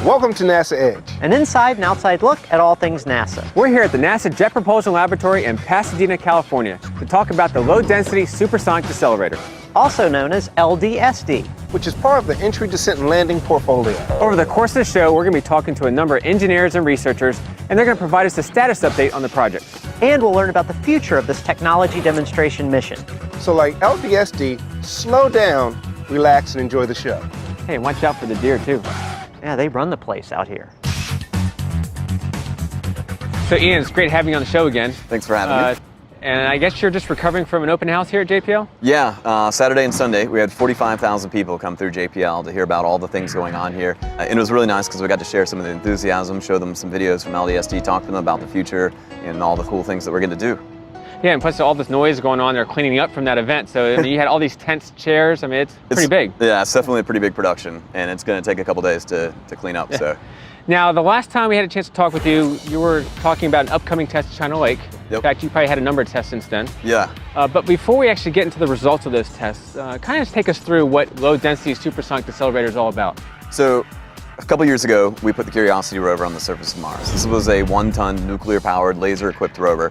Welcome to NASA Edge. An inside and outside look at all things NASA. We're here at the NASA Jet Propulsion Laboratory in Pasadena, California, to talk about the low-density supersonic decelerator, Also known as LDSD. Which is part of the Entry, Descent, and Landing portfolio. Over the course of the show, we're going to be talking to a number of engineers and researchers, and they're going to provide us a status update on the project. And we'll learn about the future of this technology demonstration mission. So like LDSD, slow down, relax, and enjoy the show. Hey, and watch out for the deer, too. Yeah, they run the place out here. So, Ian, it's great having you on the show again. Thanks for having me. And I guess you're just recovering from an open house here at JPL? Yeah, Saturday and Sunday, we had 45,000 people come through JPL to hear about all the things going on here. And it was really nice because we got to share some of the enthusiasm, show them some videos from LDSD, talk to them about the future and all the cool things that we're going to do. Yeah, and plus all this noise going on, they're cleaning up from that event. So I mean, you had all these tents, chairs. I mean, it's pretty big. Yeah, it's definitely a pretty big production, and it's going to take a couple days to clean up. Yeah. So. Now, the last time we had a chance to talk with you, you were talking about an upcoming test at China Lake. Yep. In fact, you probably had a number of tests since then. Yeah. But before we actually get into the results of those tests, kind of just take us through what low-density supersonic decelerator is all about. So, a couple years ago, we put the Curiosity rover on the surface of Mars. This was a 1-ton nuclear-powered, laser-equipped rover.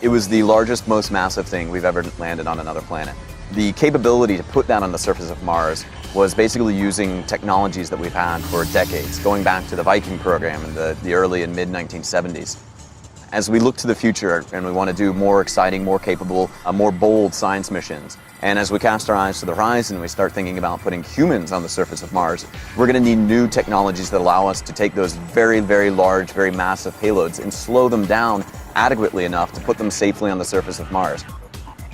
It was the largest, most massive thing we've ever landed on another planet. The capability to put that on the surface of Mars was basically using technologies that we've had for decades, going back to the Viking program in the early and mid-1970s. As we look to the future and we want to do more exciting, more capable, more bold science missions, and as we cast our eyes to the horizon and we start thinking about putting humans on the surface of Mars, we're going to need new technologies that allow us to take those very, very large, very massive payloads and slow them down adequately enough to put them safely on the surface of Mars.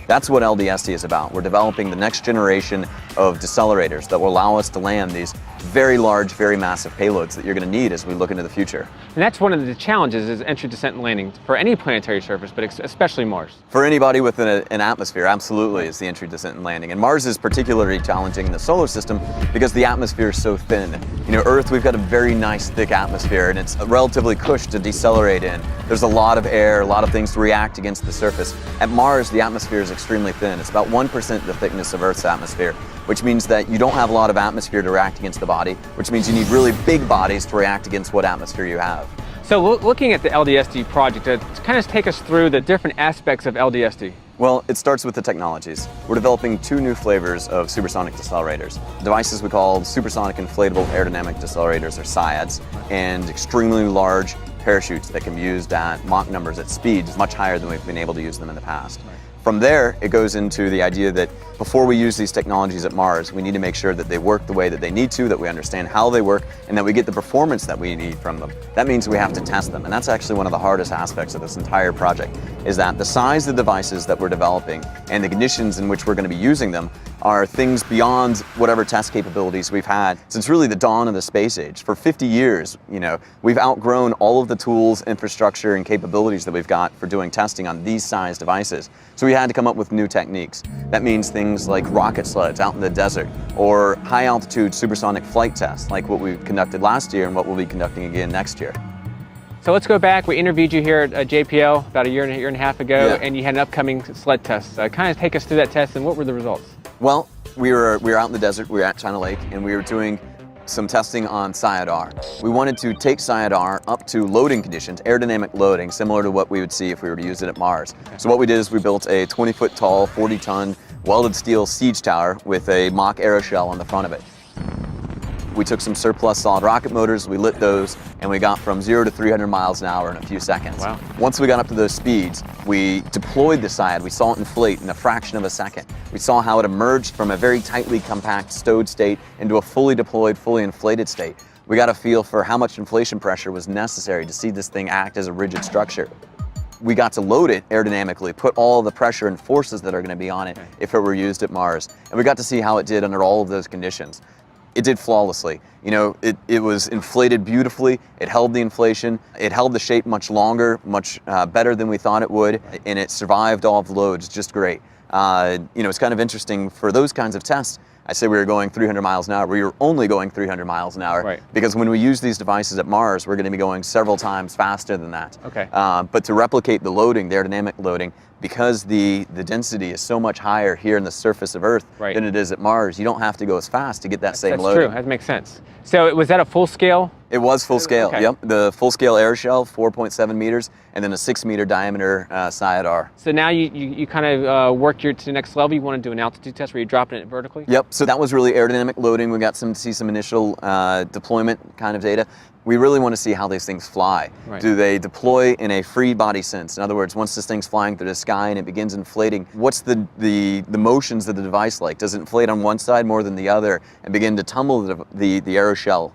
That's what LDSD is about. We're developing the next generation of decelerators that will allow us to land these very large, very massive payloads that you're going to need as we look into the future. And that's one of the challenges is entry, descent, and landing for any planetary surface, but especially Mars. For anybody with an atmosphere, absolutely, is the entry, descent, and landing. And Mars is particularly challenging in the solar system because the atmosphere is so thin. You know, Earth, we've got a very nice, thick atmosphere, and it's relatively cushioned to decelerate in. There's a lot of air, a lot of things to react against the surface. At Mars, the atmosphere is extremely thin. It's about 1% the thickness of Earth's atmosphere, which means that you don't have a lot of atmosphere to react against the body, which means you need really big bodies to react against what atmosphere you have. So looking at the LDSD project, kind of take us through the different aspects of LDSD. Well, it starts with the technologies. We're developing 2 new flavors of supersonic decelerators. Devices we call supersonic inflatable aerodynamic decelerators, or SIADs, and extremely large parachutes that can be used at Mach numbers at speeds much higher than we've been able to use them in the past. From there, it goes into the idea that before we use these technologies at Mars, we need to make sure that they work the way that they need to, that we understand how they work, and that we get the performance that we need from them. That means we have to test them, and that's actually one of the hardest aspects of this entire project, is that the size of the devices that we're developing and the conditions in which we're going to be using them are things beyond whatever test capabilities we've had since really the dawn of the space age. For 50 years, you know, we've outgrown all of the tools, infrastructure, and capabilities that we've got for doing testing on these size devices. So we had to come up with new techniques. That means things like rocket sleds out in the desert, or high altitude supersonic flight tests like what we conducted last year and what we'll be conducting again next year. So let's go back. We interviewed you here at JPL about a year and a half ago, Yeah. and you had an upcoming sled test. Kind of take us through that test, and what were the results? Well, we were out in the desert, we were at China Lake, and we were doing some testing on SIAD-R. We wanted to take SIAD-R up to loading conditions, aerodynamic loading, similar to what we would see if we were to use it at Mars. So what we did is we built a 20-foot tall, 40-ton welded steel siege tower with a Mach aeroshell on the front of it. We took some surplus solid rocket motors, we lit those, and we got from 0 to 300 miles an hour in a few seconds. Wow. Once we got up to those speeds, we deployed the SIAD. We saw it inflate in a fraction of a second. We saw how it emerged from a very tightly compact stowed state into a fully deployed, fully inflated state. We got a feel for how much inflation pressure was necessary to see this thing act as a rigid structure. We got to load it aerodynamically, put all the pressure and forces that are going to be on it if it were used at Mars. And we got to see how it did under all of those conditions. It did flawlessly. You know, it was inflated beautifully, it held the inflation, it held the shape much longer, much better than we thought it would, and it survived all of the loads just great. You know, it's kind of interesting for those kinds of tests. I say we were going 300 miles an hour. We were only going 300 miles an hour, right, because when we use these devices at Mars, we're going to be going several times faster than that. Okay. But to replicate the loading, the aerodynamic loading, because the density is so much higher here in the surface of Earth Right. than it is at Mars, you don't have to go as fast to get that same That's loading. true. That makes sense. So was that a full scale? It was full scale, Okay. yep. The full scale air shell, 4.7 meters, and then a 6-meter diameter SIAD-R. So now you kind of worked to the next level. You want to do an altitude test where you're dropping it vertically? Yep, so that was really aerodynamic loading. We got to see some initial deployment kind of data. We really want to see how these things fly. Right. Do they deploy in a free body sense? In other words, once this thing's flying through the sky and it begins inflating, what's the motions of the device like? Does it inflate on one side more than the other and begin to tumble the aeroshell?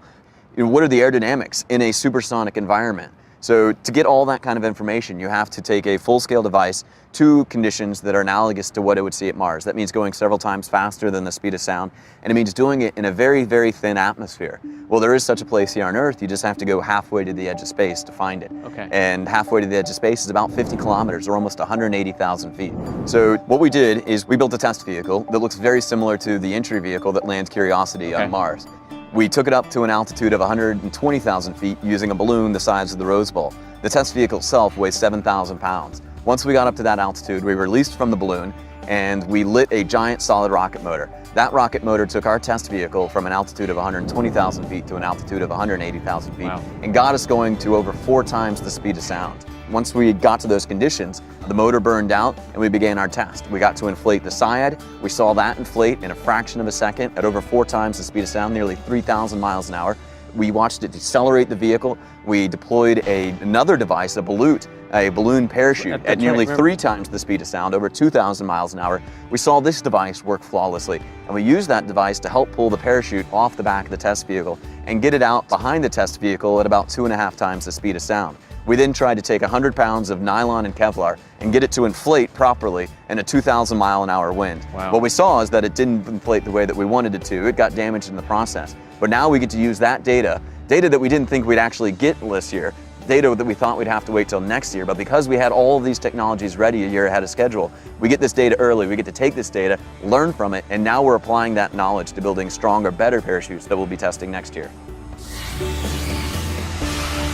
You know, what are the aerodynamics in a supersonic environment? So to get all that kind of information, you have to take a full-scale device to conditions that are analogous to what it would see at Mars. That means going several times faster than the speed of sound, and it means doing it in a very, very thin atmosphere. Well, there is such a place here on Earth. You just have to go halfway to the edge of space to find it. Okay. And halfway to the edge of space is about 50 kilometers, or almost 180,000 feet. So what we did is we built a test vehicle that looks very similar to the entry vehicle that lands Curiosity Okay. on Mars. We took it up to an altitude of 120,000 feet using a balloon the size of the Rose Bowl. The test vehicle itself weighs 7,000 pounds. Once we got up to that altitude, we released from the balloon and we lit a giant solid rocket motor. That rocket motor took our test vehicle from an altitude of 120,000 feet to an altitude of 180,000 feet. Wow. And got us going to over 4 times the speed of sound. Once we got to those conditions, the motor burned out and we began our test. We got to inflate the SIAD. We saw that inflate in a fraction of a second at over 4 times the speed of sound, nearly 3,000 miles an hour. We watched it decelerate the vehicle. We deployed another device, a balloon parachute at nearly 3 times the speed of sound, over 2,000 miles an hour. We saw this device work flawlessly, and we used that device to help pull the parachute off the back of the test vehicle and get it out behind the test vehicle at about 2.5 times the speed of sound. We then tried to take 100 pounds of nylon and Kevlar and get it to inflate properly in a 2,000 mile an hour wind. Wow. What we saw is that it didn't inflate the way that we wanted it to. It got damaged in the process. But now we get to use that data that we didn't think we'd actually get this year, data that we thought we'd have to wait till next year. But because we had all of these technologies ready a year ahead of schedule, we get this data early. We get to take this data, learn from it, and now we're applying that knowledge to building stronger, better parachutes that we'll be testing next year.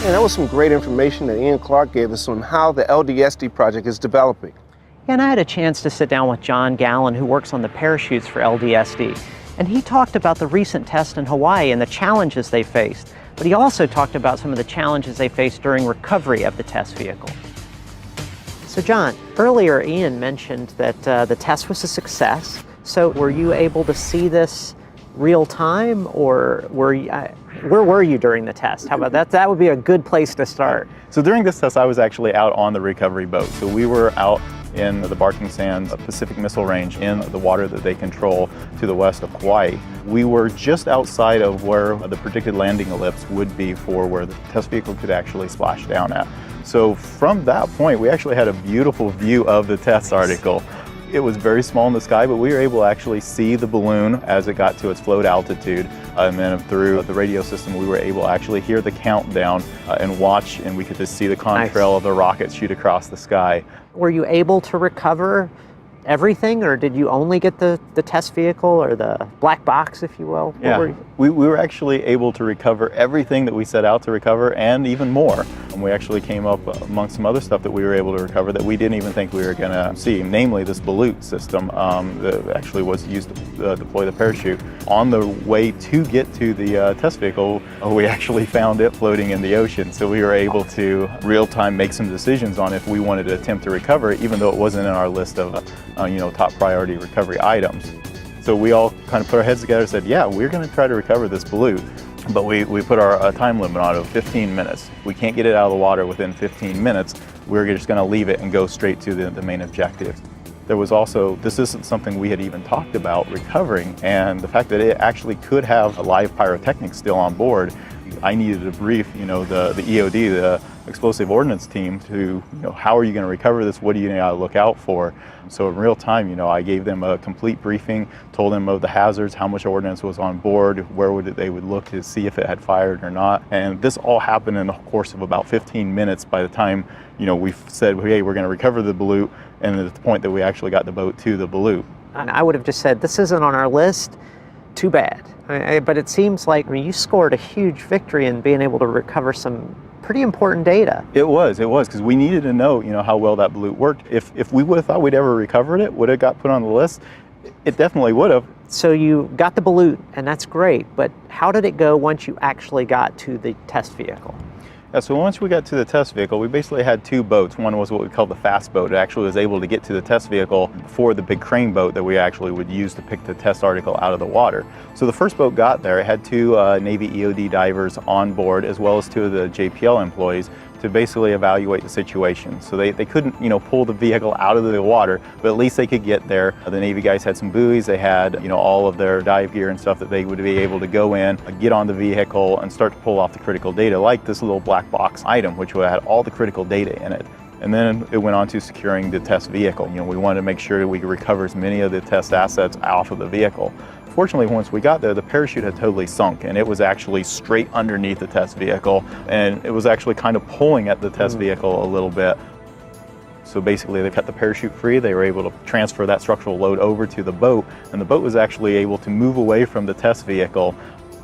And that was some great information that Ian Clark gave us on how the LDSD project is developing. And I had a chance to sit down with John Gallen, who works on the parachutes for LDSD. And he talked about the recent test in Hawaii and the challenges they faced. But he also talked about some of the challenges they faced during recovery of the test vehicle. So John, earlier Ian mentioned that the test was a success. So were you able to see this real time, or were you, where were you during the test? How about that? That would be a good place to start. So during this test, I was actually out on the recovery boat. So we were out in the Barking Sands Pacific Missile Range in the water that they control to the west of Hawaii. We were just outside of where the predicted landing ellipse would be for where the test vehicle could actually splash down at. So from that point, we actually had a beautiful view of the test article. It was very small in the sky, but we were able to actually see the balloon as it got to its float altitude. And then through the radio system, we were able to actually hear the countdown and watch, and we could just see the contrail of the rocket shoot across the sky. Were you able to recover everything, or did you only get the test vehicle, or the black box, if you will? Yeah, we were actually able to recover everything that we set out to recover and even more. And we actually came up among some other stuff that we were able to recover that we didn't even think we were going to see, namely this balloon system that actually was used to deploy the parachute. On the way to get to the test vehicle, we actually found it floating in the ocean. So we were able to real-time make some decisions on if we wanted to attempt to recover it, even though it wasn't in our list of top priority recovery items. So we all kind of put our heads together and said, yeah, we're going to try to recover this balloon. But we put our time limit on it of 15 minutes. We can't get it out of the water within 15 minutes. We're just going to leave it and go straight to the main objective. There was also, this isn't something we had even talked about recovering, and the fact that it actually could have a live pyrotechnics still on board. I needed to brief, the EOD, the explosive ordnance team, to, how are you going to recover this? What do you need to look out for? So in real time, I gave them a complete briefing, told them of the hazards, how much ordnance was on board, where they would look to see if it had fired or not. And this all happened in the course of about 15 minutes by the time, we said, hey, we're going to recover the balloon, and at the point that we actually got the boat to the balloon. And I would have just said, this isn't on our list, too bad. But it seems like you scored a huge victory in being able to recover some pretty important data. It was, because we needed to know, how well that balloon worked. If we would have thought we'd ever recovered it, would it got put on the list? It definitely would have. So you got the balloon, and that's great, but how did it go once you actually got to the test vehicle? Yeah, so once we got to the test vehicle, we basically had two boats. One was what we called the fast boat. It actually was able to get to the test vehicle before the big crane boat that we actually would use to pick the test article out of the water. So the first boat got there. It had two Navy EOD divers on board, as well as two of the JPL employees, to basically evaluate the situation. So they couldn't, pull the vehicle out of the water, but at least they could get there. The Navy guys had some buoys. They had, all of their dive gear and stuff that they would be able to go in, get on the vehicle, and start to pull off the critical data, like this little black box item, which had all the critical data in it. And then it went on to securing the test vehicle. We wanted to make sure that we could recover as many of the test assets off of the vehicle. Fortunately, once we got there, the parachute had totally sunk, and it was actually straight underneath the test vehicle, and it was actually kind of pulling at the test vehicle a little bit. So basically, they cut the parachute free. They were able to transfer that structural load over to the boat, and the boat was actually able to move away from the test vehicle,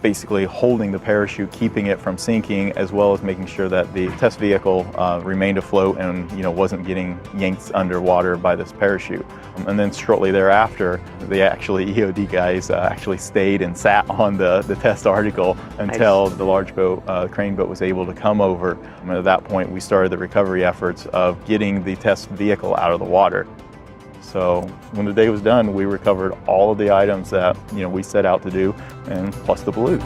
basically holding the parachute, keeping it from sinking, as well as making sure that the test vehicle remained afloat and wasn't getting yanked underwater by this parachute. And then shortly thereafter, the EOD guys actually stayed and sat on the test article until the large boat, crane boat, was able to come over. And at that point, we started the recovery efforts of getting the test vehicle out of the water. So when the day was done, we recovered all of the items that we set out to do, and plus the balloon.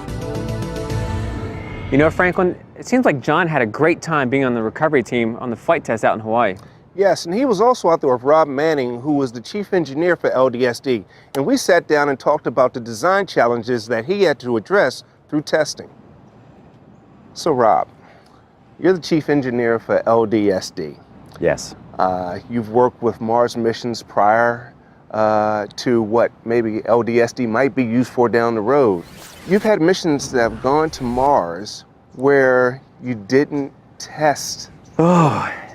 Franklin, it seems like John had a great time being on the recovery team on the flight test out in Hawaii. Yes, and he was also out there with Rob Manning, who was the chief engineer for LDSD. And we sat down and talked about the design challenges that he had to address through testing. So Rob, you're the chief engineer for LDSD. Yes. You've worked with Mars missions prior to what maybe LDSD might be used for down the road. You've had missions that have gone to Mars where you didn't test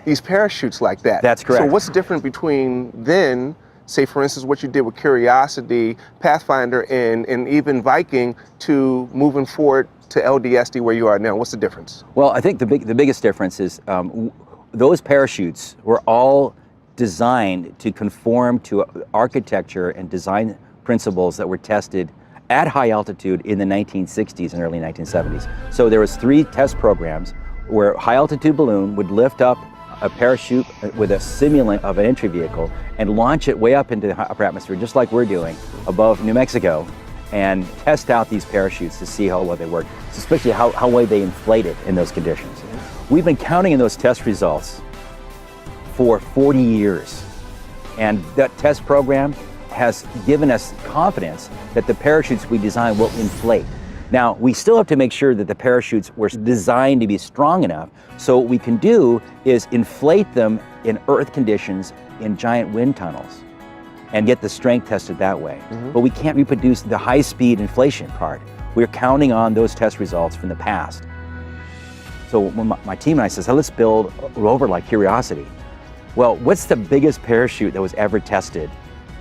these parachutes like that. That's correct. So what's different between then, say for instance, what you did with Curiosity, Pathfinder, and even Viking, to moving forward to LDSD where you are now? What's the difference? Well, I think the biggest difference is those parachutes were all designed to conform to architecture and design principles that were tested at high altitude in the 1960s and early 1970s. So there was 3 test programs where high altitude balloon would lift up a parachute with a simulant of an entry vehicle and launch it way up into the upper atmosphere, just like we're doing above New Mexico, and test out these parachutes to see how well they work, especially how well they inflated in those conditions. We've been counting in those test results for 40 years, and that test program has given us confidence that the parachutes we design will inflate. Now, we still have to make sure that the parachutes were designed to be strong enough, so what we can do is inflate them in Earth conditions in giant wind tunnels and get the strength tested that way. But we can't reproduce the high-speed inflation part. We're counting on those test results from the past. So when my team and I said, let's build a rover like Curiosity. Well, what's the biggest parachute that was ever tested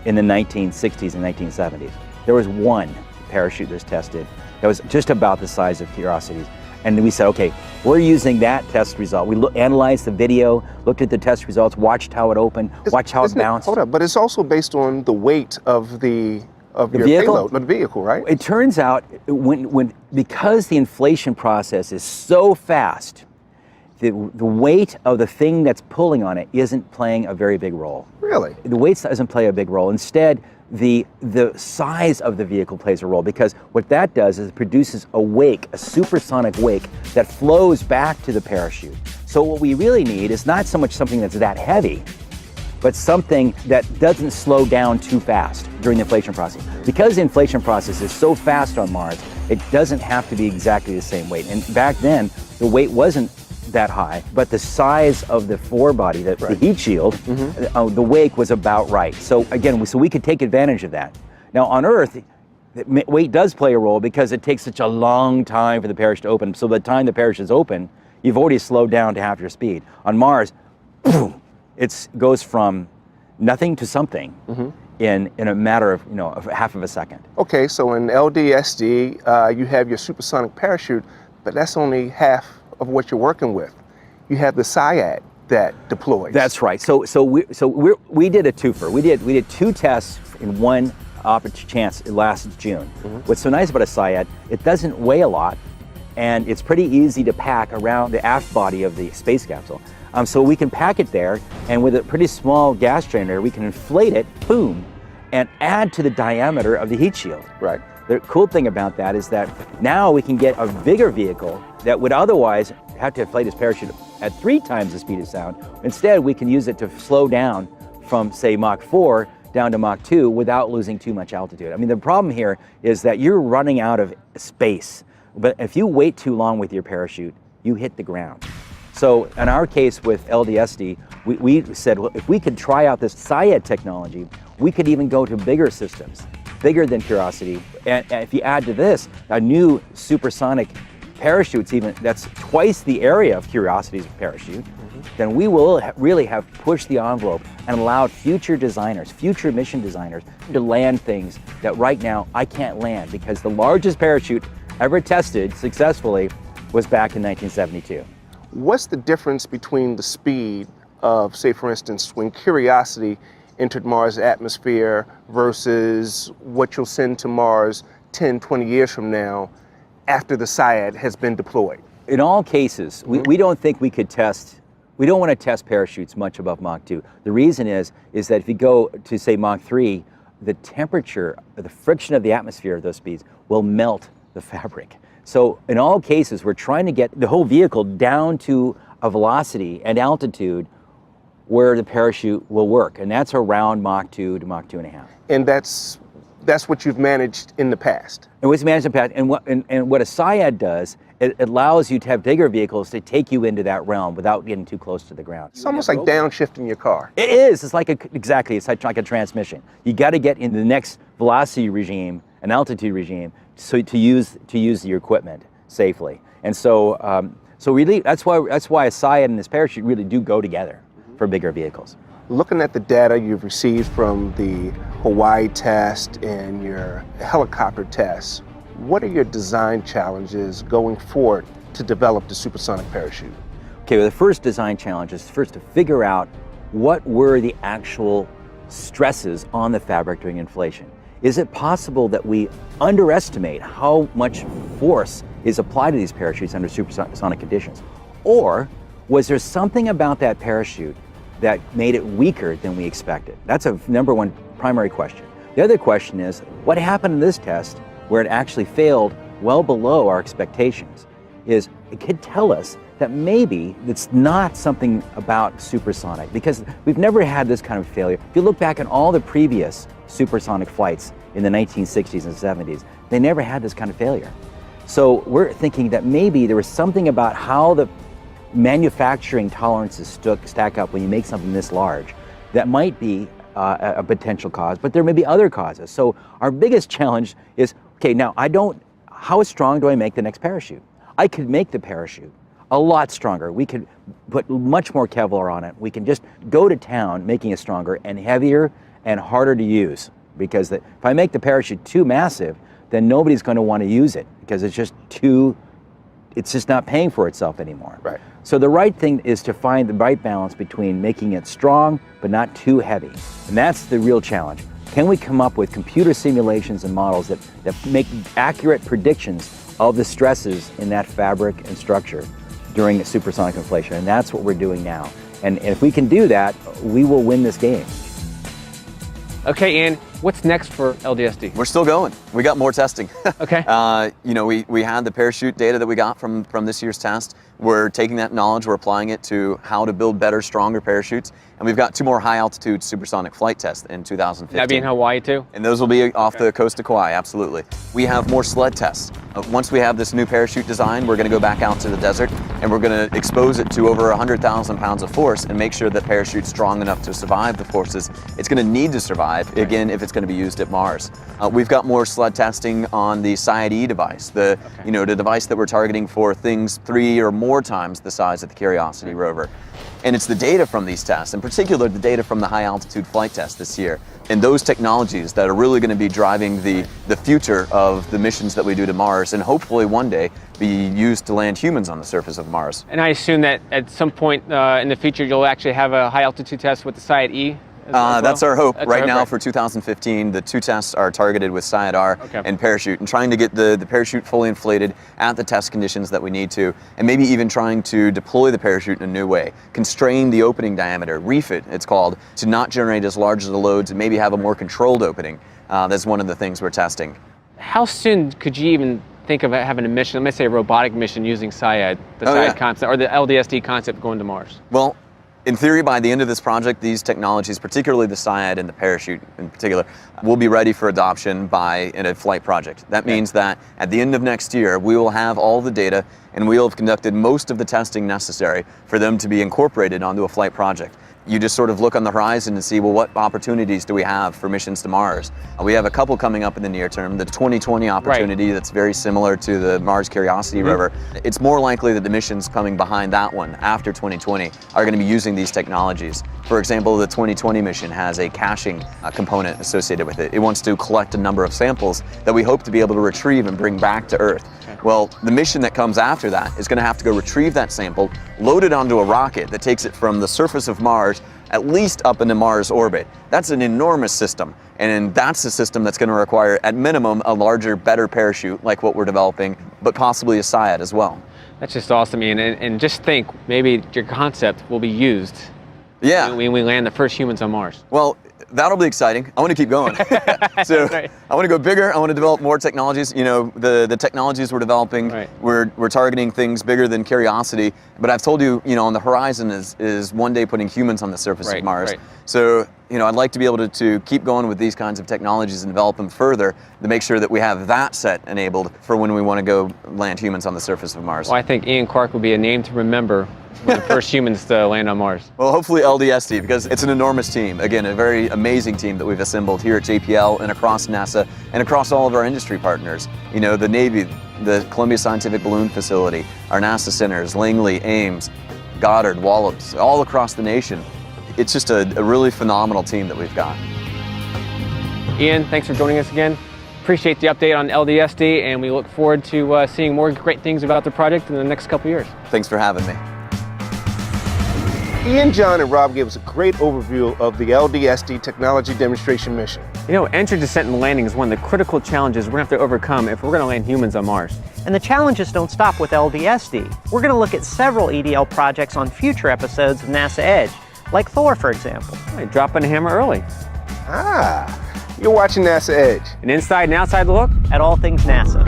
in the 1960s and 1970s? There was one parachute that was tested that was just about the size of Curiosity's. And we said, okay, we're using that test result. We analyzed the video, looked at the test results, watched how it opened, watched how it bounced. Hold up, but it's also based on the weight of your vehicle? payload, of the vehicle, right? It turns out, because the inflation process is so fast, the weight of the thing that's pulling on it isn't playing a very big role. Really? The weight doesn't play a big role. Instead, the size of the vehicle plays a role, because what that does is it produces a wake, a supersonic wake that flows back to the parachute. So what we really need is not so much something that's that heavy, but something that doesn't slow down too fast during the inflation process. Because the inflation process is so fast on Mars, it doesn't have to be exactly the same weight. And back then, the weight wasn't that high, but the size of the forebody, the heat shield, the wake was about right. So again, so we could take advantage of that. Now on Earth, weight does play a role because it takes such a long time for the parachute to open. So by the time the parachute is open, you've already slowed down to half your speed. On Mars, boom, it goes from nothing to something in a matter of half of a second. Okay, so in LDSD, you have your supersonic parachute, but that's only half of what you're working with. You have the SIAD that deploys. That's right. So we did a twofer. We did 2 tests in one chance last June. What's so nice about a SIAD, it doesn't weigh a lot, and it's pretty easy to pack around the aft body of the space capsule. So we can pack it there, and with a pretty small gas generator, we can inflate it, boom, and add to the diameter of the heat shield. Right. The cool thing about that is that now we can get a bigger vehicle that would otherwise have to inflate its parachute at 3 times the speed of sound. Instead, we can use it to slow down from, say, Mach 4 down to Mach 2 without losing too much altitude. I mean, the problem here is that you're running out of space. But if you wait too long with your parachute, you hit the ground. So in our case with LDSD, we said, well, if we could try out this SIAD technology, we could even go to bigger systems, bigger than Curiosity. And if you add to this, a new supersonic parachutes, even that's twice the area of Curiosity's parachute, then we will really have pushed the envelope and allowed future designers, future mission designers, to land things that right now I can't land, because the largest parachute ever tested successfully was back in 1972. What's the difference between the speed of, say, for instance, when Curiosity entered Mars' atmosphere versus what you'll send to Mars 10, 20 years from now after the SIAD has been deployed? In all cases, we don't think we could test, we don't want to test parachutes much above Mach 2. The reason is that if you go to, say, Mach 3, the temperature, the friction of the atmosphere of those speeds will melt the fabric. So in all cases, we're trying to get the whole vehicle down to a velocity and altitude where the parachute will work, and that's around Mach 2 to Mach 2.5. And that's what you've managed in the past. And what's managed in the past, and what a SIAD does, it allows you to have bigger vehicles to take you into that realm without getting too close to the ground. It's almost like downshifting your car. It is. It's like exactly. It's like a transmission. You got to get in the next velocity regime, an altitude regime, so to use your equipment safely. And so really, that's why a SIAD and this parachute really do go together for bigger vehicles. Looking at the data you've received from the Hawaii test and your helicopter tests, what are your design challenges going forward to develop the supersonic parachute? Okay, well, the first design challenge is first to figure out what were the actual stresses on the fabric during inflation. Is it possible that we underestimate how much force is applied to these parachutes under supersonic conditions? Or was there something about that parachute that made it weaker than we expected? That's a number one primary question. The other question is, what happened in this test where it actually failed well below our expectations? It could tell us that maybe it's not something about supersonic, because we've never had this kind of failure. If you look back at all the previous supersonic flights in the 1960s and 70s, they never had this kind of failure. So we're thinking that maybe there was something about how the manufacturing tolerances stack up when you make something this large that might be a potential cause, but there may be other causes. So our biggest challenge is, okay, now how strong do I make the next parachute? I could make the parachute a lot stronger. We could put much more Kevlar on it. We can just go to town making it stronger and heavier and harder to use, because if I make the parachute too massive, then nobody's going to want to use it, because it's just not paying for itself anymore. Right. So the right thing is to find the right balance between making it strong but not too heavy. And that's the real challenge. Can we come up with computer simulations and models that make accurate predictions of the stresses in that fabric and structure during supersonic inflation? And that's what we're doing now. And if we can do that, we will win this game. Okay, Ian, what's next for LDSD? We're still going. We got more testing. Okay. We had the parachute data that we got from this year's test. We're taking that knowledge, we're applying it to how to build better, stronger parachutes. And we've got 2 more high-altitude supersonic flight tests in 2015. That'd be in Hawaii too? And those will be off the coast of Kauai, absolutely. We have more sled tests. Once we have this new parachute design, we're going to go back out to the desert and we're going to expose it to over 100,000 pounds of force and make sure that parachute's strong enough to survive the forces it's going to need to survive. Again, if it's that's going to be used at Mars. We've got more sled testing on the SIAD device, the device that we're targeting for things 3 or more times the size of the Curiosity rover. And it's the data from these tests, in particular the data from the high altitude flight test this year, and those technologies that are really going to be driving the future of the missions that we do to Mars, and hopefully one day be used to land humans on the surface of Mars. And I assume that at some point in the future you'll actually have a high altitude test with the SIAD-E? That's our hope. That's right our hope, now right? for 2015, the 2 tests are targeted with SIAD-R Okay. and parachute, and trying to get the parachute fully inflated at the test conditions that we need to, and maybe even trying to deploy the parachute in a new way, constrain the opening diameter, reef it, it's called, to not generate as large as the loads and maybe have a more controlled opening. That's one of the things we're testing. How soon could you even think of having a mission, let's say a robotic mission using SIAD, the SIAD concept, or the LDSD concept going to Mars? Well, in theory, by the end of this project, these technologies, particularly the SIAD and the parachute in particular, will be ready for adoption in a flight project. That means that at the end of next year, we will have all the data and we will have conducted most of the testing necessary for them to be incorporated onto a flight project. You just sort of look on the horizon and see, well, what opportunities do we have for missions to Mars? We have a couple coming up in the near term. The 2020 opportunity that's very similar to the Mars Curiosity rover. It's more likely that the missions coming behind that one after 2020 are going to be using these technologies. For example, the 2020 mission has a caching component associated with it. It wants to collect a number of samples that we hope to be able to retrieve and bring back to Earth. Well, the mission that comes after that is going to have to go retrieve that sample, load it onto a rocket that takes it from the surface of Mars at least up into Mars orbit. That's an enormous system, and that's a system that's going to require, at minimum, a larger, better parachute like what we're developing, but possibly a SIAD as well. That's just awesome, Ian. And just think, maybe your concept will be used Yeah. when we land the first humans on Mars. Well, that'll be exciting. I want to keep going. So Right. I want to go bigger. I want to develop more technologies. You know, the technologies we're developing, Right. we're targeting things bigger than Curiosity. But I've told you, on the horizon is one day putting humans on the surface Right, of Mars. right. So, I'd like to be able to keep going with these kinds of technologies and develop them further to make sure that we have that set enabled for when we want to go land humans on the surface of Mars. Well, I think Ian Clark will be a name to remember when the first humans to land on Mars. Well, hopefully LDSD, because it's an enormous team. Again, a very amazing team that we've assembled here at JPL and across NASA and across all of our industry partners. The Navy, the Columbia Scientific Balloon Facility, our NASA centers, Langley, Ames, Goddard, Wallops, all across the nation. It's just a really phenomenal team that we've got. Ian, thanks for joining us again. Appreciate the update on LDSD, and we look forward to seeing more great things about the project in the next couple years. Thanks for having me. Ian, John, and Rob gave us a great overview of the LDSD technology demonstration mission. Entry, descent, and landing is one of the critical challenges we're going to have to overcome if we're going to land humans on Mars. And the challenges don't stop with LDSD. We're going to look at several EDL projects on future episodes of NASA Edge, like Thor, for example. Right, dropping a hammer early. You're watching NASA Edge. An inside and outside look At all things NASA.